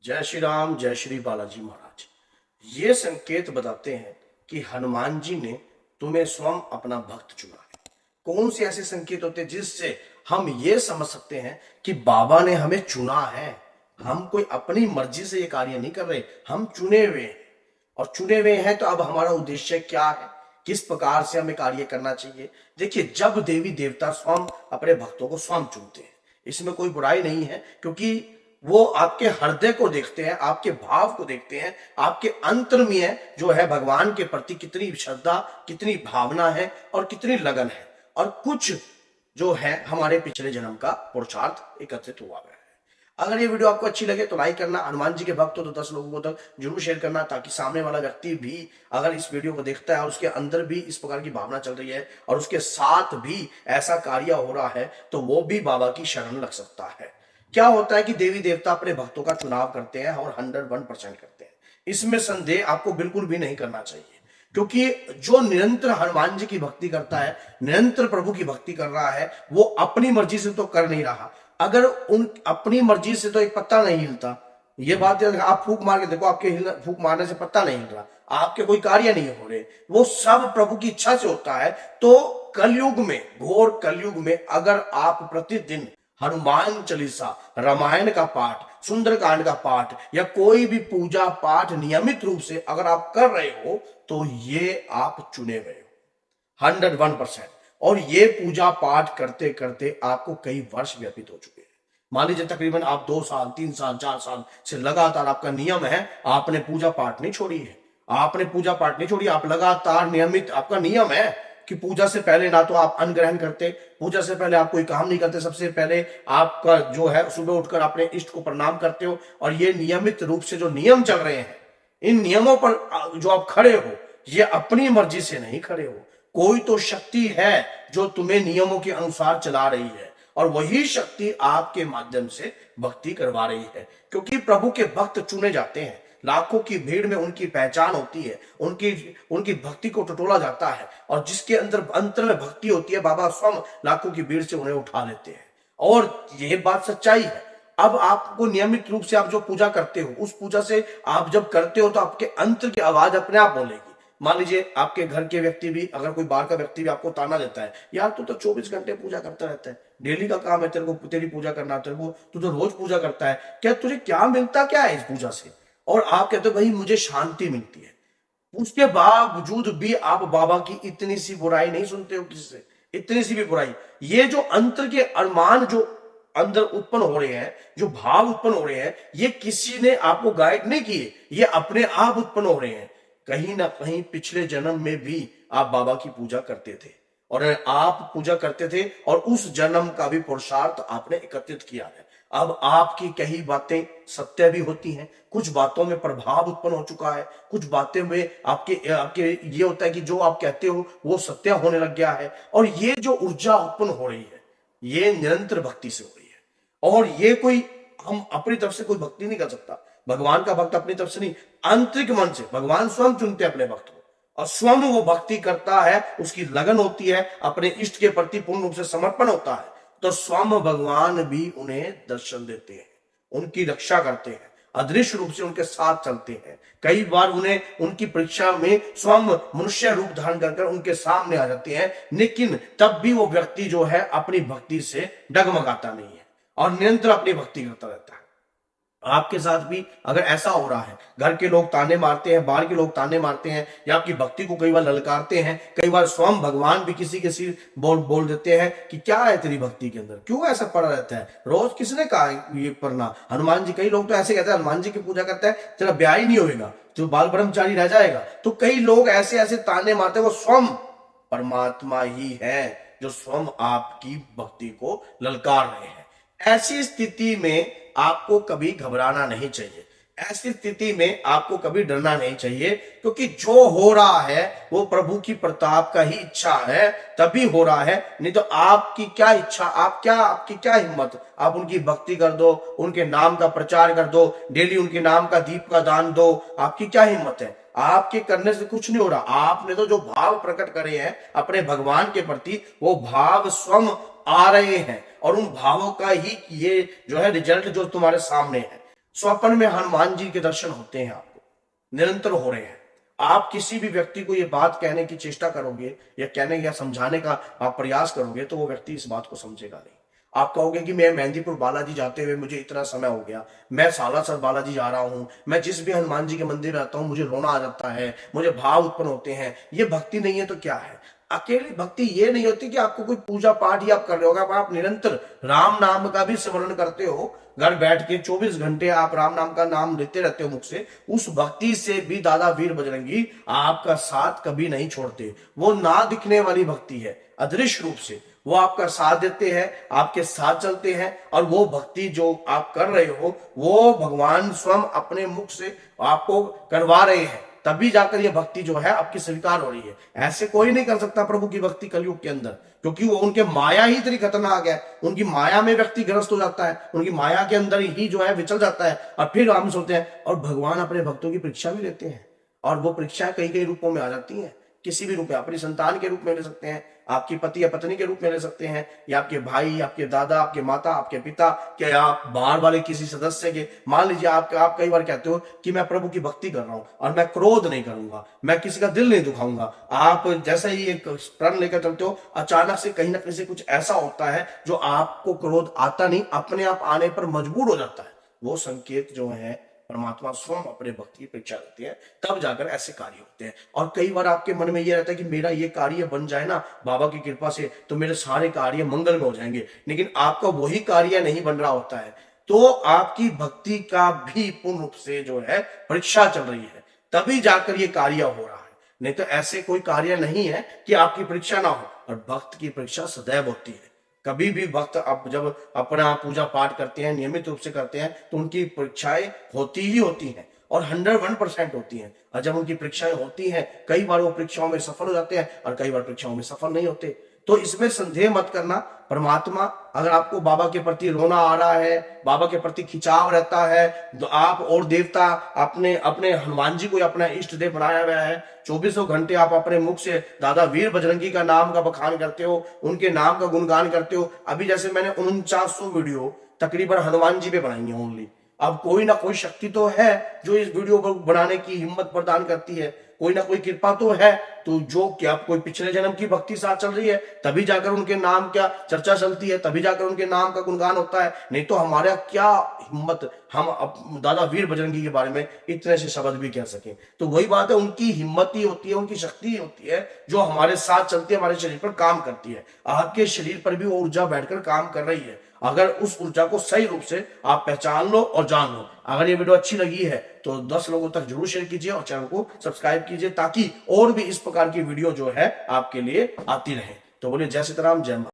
जय श्री राम, जय श्री बालाजी महाराज। ये संकेत बताते हैं कि हनुमान जी ने तुम्हें स्वयं अपना भक्त चुना है। कौन से ऐसे संकेत होते हैं जिससे हम ये समझ सकते हैं कि बाबा ने हमें चुना है। हम कोई अपनी मर्जी से ये कार्य नहीं कर रहे, हम चुने हुए हैं। और चुने हुए हैं तो अब हमारा उद्देश्य क्या है, किस प्रकार से हमें कार्य करना चाहिए। देखिए, जब देवी देवता स्वयं अपने भक्तों को स्वयं चुनते हैं, इसमें कोई बुराई नहीं है, क्योंकि वो आपके हृदय को देखते हैं, आपके भाव को देखते हैं, आपके अंतर में जो है भगवान के प्रति कितनी श्रद्धा, कितनी भावना है और कितनी लगन है। और कुछ जो है हमारे पिछले जन्म का पुरुषार्थ एकत्रित हुआ है। अगर ये वीडियो आपको अच्छी लगे तो लाइक करना, हनुमान जी के भक्त हो तो 10 लोगों को तक जरूर शेयर करना, ताकि सामने वाला व्यक्ति भी अगर इस वीडियो को देखता है और उसके अंदर भी इस प्रकार की भावना चल रही है और उसके साथ भी ऐसा कार्य हो रहा है तो वो भी बाबा की शरण लग सकता है। क्या होता है कि देवी देवता अपने भक्तों का चुनाव करते हैं और 101% करते हैं, इसमें संदेह आपको बिल्कुल भी नहीं करना चाहिए। क्योंकि जो निरंतर हनुमान जी की भक्ति करता है, निरंतर प्रभु की भक्ति कर रहा है, वो अपनी मर्जी से तो कर नहीं रहा। अगर उन अपनी मर्जी से तो एक पत्ता नहीं हिलता। ये बात आप फूक मार के देखो, आपके फूक मारने से पत्ता नहीं हिल रहा, आपके कोई कार्य नहीं हो रहे, वो सब प्रभु की इच्छा से होता है। तो कलयुग में, घोर कलयुग में अगर आप प्रतिदिन हनुमान चालीसा, रामायण का पाठ, सुंदरकांड का पाठ या कोई भी पूजा पाठ नियमित रूप से अगर आप कर रहे हो तो ये आप चुने हुए हो 101%। और ये पूजा पाठ करते करते आपको कई वर्ष व्यतीत हो चुके हैं। मान लीजिए तकरीबन आप 2 साल, 3 साल, 4 साल से लगातार आपका नियम है, आपने पूजा पाठ नहीं छोड़ी है, आपने पूजा पाठ नहीं छोड़ी, आप लगातार नियमित, आपका नियम है कि पूजा से पहले ना तो आप अन्न ग्रहण करते, पूजा से पहले आप कोई काम नहीं करते, सबसे पहले आपका जो है सुबह उठकर अपने इष्ट को प्रणाम करते हो। और ये नियमित रूप से जो नियम चल रहे हैं, इन नियमों पर जो आप खड़े हो, ये अपनी मर्जी से नहीं खड़े हो। कोई तो शक्ति है जो तुम्हें नियमों के अनुसार चला रही है और वही शक्ति आपके माध्यम से भक्ति करवा रही है। क्योंकि प्रभु के भक्त चुने जाते हैं, लाखों की भीड़ में उनकी पहचान होती है, उनकी भक्ति को टटोला जाता है, और जिसके अंतर में भक्ति होती है, बाबा स्वयं लाखों की भीड़ से उन्हें उठा लेते हैं। और यह बात सच्चाई है। अब आपको नियमित रूप से आप जो पूजा करते हो, उस पूजा से आप जब करते हो तो आपके अंतर की आवाज अपने आप बोलेगी। मान लीजिए आपके घर के व्यक्ति भी, अगर कोई बाहर का व्यक्ति भी आपको ताना देता है, यार तू तो 24 घंटे पूजा करता रहता है, डेली का काम है तेरे को, तेरी पूजा करना, तेरे को, तू तो रोज पूजा करता है, क्या तुझे क्या मिलता क्या है इस पूजा से? और आप कहते हो भाई मुझे शांति मिलती है। उसके बावजूद भी आप बाबा की इतनी सी बुराई नहीं सुनते हो किसी से, इतनी सी भी बुराई। ये जो अंतर के अरमान जो अंदर उत्पन्न हो रहे हैं, जो भाव उत्पन्न हो रहे हैं, ये किसी ने आपको गाइड नहीं किए, ये अपने आप उत्पन्न हो रहे हैं। कहीं ना कहीं पिछले जन्म में भी आप बाबा की पूजा करते थे और आप पूजा करते थे और उस जन्म का भी पुरुषार्थ आपने एकत्रित किया है। अब आपकी कई बातें सत्य भी होती हैं, कुछ बातों में प्रभाव उत्पन्न हो चुका है, कुछ बातें में आपके आपके ये होता है कि जो आप कहते हो वो सत्य होने लग गया है। और ये जो ऊर्जा उत्पन्न हो रही है, ये निरंतर भक्ति से हो रही है। और ये कोई, हम अपनी तरफ से कोई भक्ति नहीं कर सकता। भगवान का भक्त अपनी तरफ से नहीं, आंतरिक मन से भगवान स्वयं चुनते अपने भक्त को और स्वयं वो भक्ति करता है, उसकी लगन होती है, अपने इष्ट के प्रति पूर्ण रूप से समर्पण होता है, तो स्वयं भगवान भी उन्हें दर्शन देते हैं, उनकी रक्षा करते हैं, अदृश्य रूप से उनके साथ चलते हैं। कई बार उन्हें उनकी परीक्षा में स्वयं मनुष्य रूप धारण कर उनके सामने आ जाते हैं, लेकिन तब भी वो व्यक्ति जो है अपनी भक्ति से डगमगाता नहीं है और निरंतर अपनी भक्ति करता रहता है। आपके साथ भी अगर ऐसा हो रहा है, घर के लोग ताने मारते हैं, बाहर के लोग ताने मारते हैं, या आपकी भक्ति को कई बार ललकारते हैं, कई बार स्वयं भगवान भी किसी के सिर बोल देते हैं कि क्या है तेरी भक्ति के अंदर, क्यों ऐसा पड़ा रहता है, रोज किसने कहा ये पढ़ना, हनुमान जी, कई लोग तो ऐसे कहते हैं हनुमान जी की पूजा करता है तेरा ब्याह ही नहीं होगा, तो बाल ब्रह्मचारी रह जाएगा। तो कई लोग ऐसे ऐसे ताने मारते हैं, वो स्वयं परमात्मा ही है जो स्वयं आपकी भक्ति को ललकार रहे हैं। ऐसी स्थिति में आपको कभी घबराना नहीं चाहिए, ऐसी स्थिति में आपको कभी डरना नहीं चाहिए, क्योंकि जो हो रहा है वो प्रभु की प्रताप का ही इच्छा है, तभी हो रहा है। नहीं तो आपकी क्या इच्छा, आपकी क्या हिम्मत, आप उनकी भक्ति कर दो, उनके नाम का प्रचार कर दो, डेली उनके नाम का दीप का दान दो, आपकी क्या हिम्मत है? आपके करने से कुछ नहीं हो रहा। आपने तो जो भाव प्रकट करे हैं अपने भगवान के प्रति, वो भाव स्वयं आ रहे हैं और उन भावों का ही ये जो है रिजल्ट जो तुम्हारे सामने है। स्वप्न में हनुमान जी के दर्शन होते हैं, आपको निरंतर हो रहे हैं। आप किसी भी व्यक्ति को ये बात कहने की चेष्टा करोगे या कहने या समझाने का आप प्रयास करोगे तो वो व्यक्ति इस बात को समझेगा नहीं। आप कहोगे कि मैं मेहंदीपुर बालाजी जाते हुए मुझे इतना समय हो गया, मैं सालासर बालाजी जा रहा हूं, मैं जिस भी हनुमान जी के मंदिर रहता हूं मुझे रोना आ जाता है, मुझे भाव उत्पन्न होते हैं। ये भक्ति नहीं है तो क्या है? अकेली भक्ति ये नहीं होती कि आपको कोई पूजा पाठ ही आप कर रहे हो। आप निरंतर राम नाम का भी स्मरण करते हो, घर बैठ के 24 घंटे आप राम नाम का नाम लेते रहते हो मुख से, उस भक्ति से भी दादा वीर बजरंगी आपका साथ कभी नहीं छोड़ते। वो ना दिखने वाली भक्ति है, अदृश्य रूप से वो आपका साथ देते हैं, आपके साथ चलते हैं। और वो भक्ति जो आप कर रहे हो वो भगवान स्वयं अपने मुख से आपको करवा रहे हैं, तभी जाकर ये भक्ति जो है आपकी स्वीकार हो रही है। ऐसे कोई नहीं कर सकता प्रभु की भक्ति कलयुग के अंदर, क्योंकि वो उनके माया ही इतनी खतरनाक है। उनकी माया में व्यक्ति ग्रस्त हो जाता है, उनकी माया के अंदर ही जो है विचल जाता है और फिर हम सोचते हैं। और भगवान अपने भक्तों की परीक्षा भी लेते हैं, और वो परीक्षाएं कई कई रूपों में आ जाती हैं। किसी भी रूप में, अपनी संतान के रूप में ले सकते हैं, आपकी पति या पत्नी के रूप में ले सकते हैं, या आपके भाई, आपके दादा, आपके माता, आपके पिता, क्या आप बाहर वाले किसी सदस्य के। मान लीजिए आप कई बार कहते हो कि मैं प्रभु की भक्ति कर रहा हूं और मैं क्रोध नहीं करूंगा, मैं किसी का दिल नहीं दुखाऊंगा। आप जैसे ही एक प्रण लेकर चलते हो, अचानक से कहीं ना कहीं से कुछ ऐसा होता है जो आपको क्रोध आता नहीं, अपने आप आने पर मजबूर हो जाता है। वो संकेत जो है परमात्मा स्वयं अपने भक्त की परीक्षा लेते हैं, तब जाकर ऐसे कार्य होते हैं। और कई बार आपके मन में यह रहता है कि मेरा ये कार्य बन जाए ना बाबा की कृपा से, तो मेरे सारे कार्य मंगल में हो जाएंगे, लेकिन आपका वही कार्य नहीं बन रहा होता है, तो आपकी भक्ति का भी पूर्ण रूप से जो है परीक्षा चल रही है, तभी जाकर ये कार्य हो रहा है। नहीं तो ऐसे कोई कार्य नहीं है कि आपकी परीक्षा ना हो। और भक्त की परीक्षा सदैव होती है। कभी भी भक्त अब जब अपना पूजा पाठ करते हैं, नियमित रूप से करते हैं, तो उनकी परीक्षाएं होती ही होती हैं, और 101% होती हैं। और जब उनकी परीक्षाएं होती हैं, कई बार वो परीक्षाओं में सफल हो जाते हैं और कई बार परीक्षाओं में सफल नहीं होते। तो इसमें संदेह मत करना। परमात्मा, अगर आपको बाबा के प्रति रोना आ रहा है, बाबा के प्रति खिंचाव रहता है, तो आप और देवता अपने अपने हनुमान जी को अपना इष्ट देव बनाया गया है, 24 घंटे आप अपने मुख से दादा वीर बजरंगी का नाम का बखान करते हो, उनके नाम का गुणगान करते हो। अभी जैसे मैंने 4900 वीडियो तकरीबन हनुमान जी पे बनाई है ओनली। अब कोई ना कोई शक्ति तो है जो इस वीडियो को बनाने की हिम्मत प्रदान करती है, कोई ना कोई कृपा तो है। तो जो क्या कोई पिछले जन्म की भक्ति साथ चल रही है, तभी जाकर उनके नाम क्या चर्चा चलती है, तभी जाकर उनके नाम का गुणगान होता है। नहीं तो हमारा क्या हिम्मत, हम दादा वीर बजरंगी के बारे में इतने से शब्द भी कह सके। तो वही बात है, उनकी हिम्मत ही होती है, उनकी शक्ति ही होती है जो हमारे साथ चलती है, हमारे शरीर पर काम करती है। आपके शरीर पर भी वो ऊर्जा बैठकर काम कर रही है। अगर उस ऊर्जा को सही रूप से आप पहचान लो और जान लो। अगर ये वीडियो अच्छी लगी है तो 10 लोगों तक जरूर शेयर कीजिए और चैनल को सब्सक्राइब कीजिए, ताकि और भी इस प्रकार की वीडियो जो है आपके लिए आती रहे। तो बोलिए जय सीताराम, जय माता।